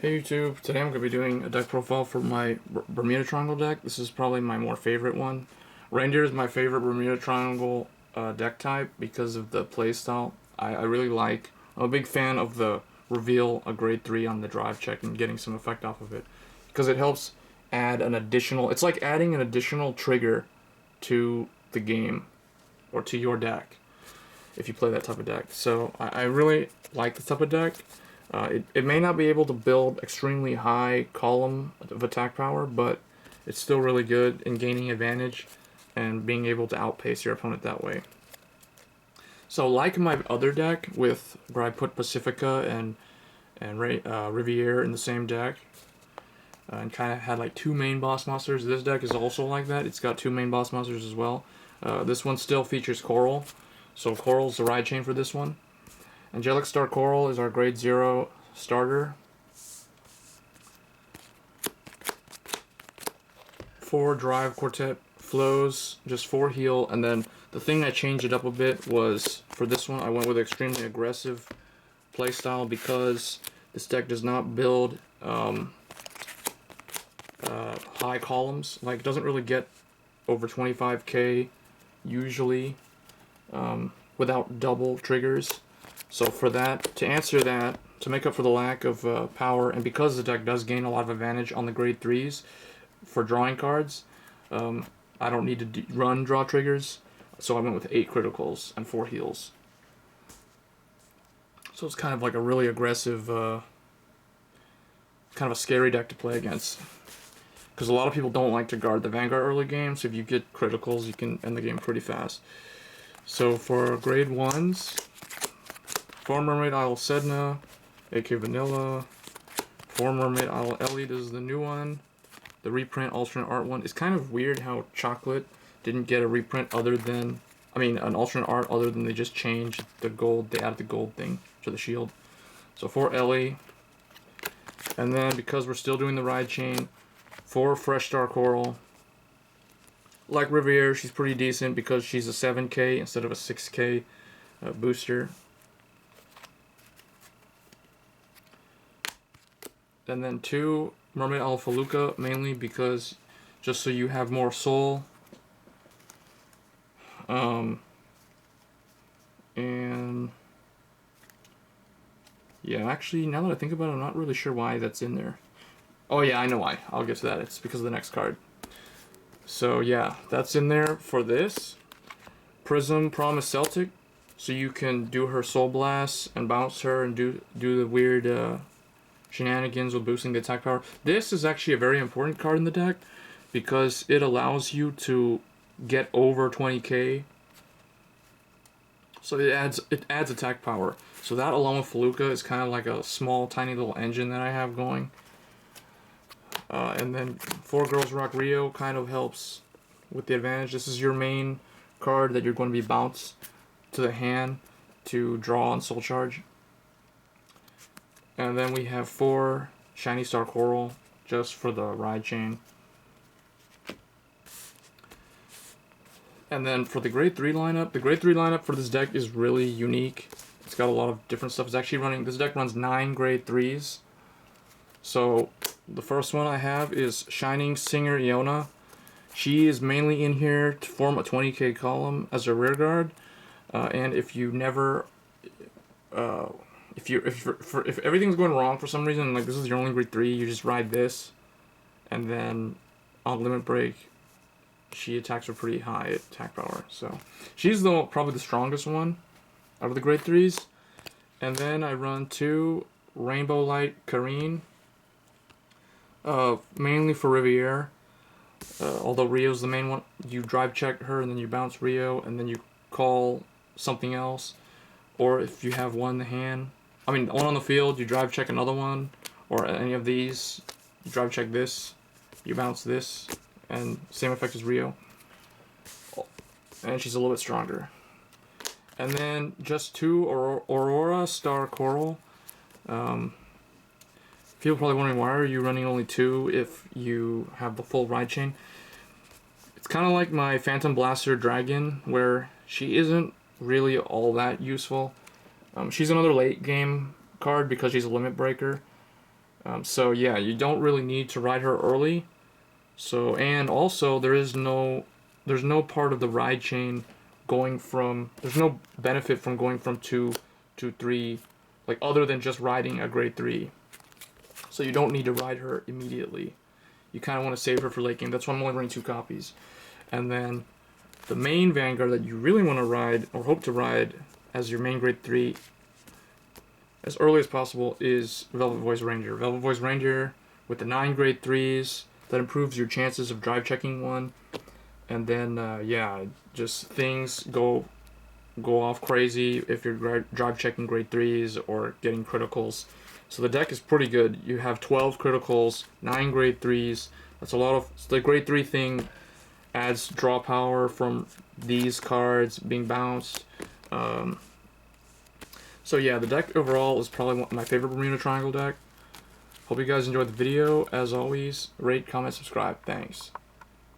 Hey YouTube, today I'm going to be doing a deck profile for my Bermuda Triangle deck. This is probably my more favorite one. Reindeer is my favorite Bermuda Triangle deck type because of the playstyle. I really like. I'm a big fan of the reveal a grade 3 on the drive check and getting some effect off of it. Because it helps add an additional, it's like adding an additional trigger to the game or to your deck if you play that type of deck. So I really like this type of deck. It may not be able to build extremely high column of attack power, but it's still really good in gaining advantage and being able to outpace your opponent that way. So like my other deck with where I put Pacifica and Riviere in the same deck, and kind of had like two main boss monsters, this deck is also like that. It's got two main boss monsters as well. This one still features Coral, so Coral's the ride chain for this one. Angelic Star Coral is our grade 0 starter. 4 drive quartet flows, just 4 heal, and then the thing I changed it up a bit was, for this one I went with extremely aggressive playstyle because this deck does not build high columns. Like, it doesn't really get over 25k usually without double triggers. So for that, to answer that, to make up for the lack of power, and because the deck does gain a lot of advantage on the grade 3s for drawing cards, I don't need to run draw triggers, so I went with 8 criticals and 4 heals. So it's kind of like a really aggressive, kind of a scary deck to play against. Because a lot of people don't like to guard the Vanguard early game, so if you get criticals, you can end the game pretty fast. So for grade 1s, for Mermaid Isle Sedna, AK Vanilla. For Mermaid Isle Elly, this is the new one. The reprint alternate art one. It's kind of weird how Chocolate didn't get a reprint other than, an alternate art other than they just changed the gold, they added the gold thing to the shield. So for Elly, and then because we're still doing the ride chain, for Fresh Star Coral. Like Riviere, she's pretty decent because she's a 7k instead of a 6k booster. And then 2 Mermaid Isle Felucca, mainly because just so you have more soul. And yeah, actually, now that I think about it, I'm not really sure why that's in there. Oh yeah, I know why. I'll get to that. It's because of the next card. So yeah, that's in there for this. Prism Promise Celtic, so you can do her Soul Blast and bounce her and do the weird shenanigans with boosting the attack power. This is actually a very important card in the deck because it allows you to get over 20k. So it adds attack power. So that along with Felucca is kind of like a small tiny little engine that I have going. And then 4 Girls Rock Rio kind of helps with the advantage. This is your main card that you're going to be bounced to the hand to draw on Soul Charge. And then we have 4 Shiny Star Coral just for the ride chain. And then for the grade 3 lineup, the grade 3 lineup for this deck is really unique. It's got a lot of different stuff. It's actually running, this deck runs 9 grade 3s. So the first one I have is Shining Singer Ionia. She is mainly in here to form a 20k column as a rear guard. And if you never if everything's going wrong for some reason, like this is your only grade 3, you just ride this, and then on limit break, she attacks her pretty high attack power. So she's probably the strongest one out of the grade 3s. And then I run 2 Rainbow Light Carine, mainly for Riviere. Although Rio's the main one, you drive check her and then you bounce Rio and then you call something else. Or if you have one in the hand, one on the field, you drive check another one, or any of these, you drive check this, you bounce this, and same effect as Rio. And she's a little bit stronger. And then just 2 Aurora Star Coral. People are probably wondering, why are you running only 2 if you have the full ride chain? It's kind of like my Phantom Blaster Dragon, where she isn't really all that useful. She's another late game card because she's a limit breaker. So yeah, you don't really need to ride her early. So, and also there's no part of the ride chain going from, there's no benefit from going from 2 to 3, like other than just riding a grade 3. So you don't need to ride her immediately. You kind of want to save her for late game. That's why I'm only running 2 copies. And then the main Vanguard that you really want to ride, or hope to ride as your main grade 3 as early as possible, is Velvet Voice Reindeer. Velvet Voice Reindeer with the 9 grade 3s, that improves your chances of drive checking one. And then, yeah, just things go off crazy if you're drive checking grade 3s or getting criticals. So the deck is pretty good. You have 12 criticals, 9 grade 3s. That's a lot of... The grade 3 thing adds draw power from these cards being bounced. So yeah, the deck overall is probably my favorite Bermuda Triangle deck. Hope you guys enjoyed the video. As always, rate, comment, subscribe. Thanks.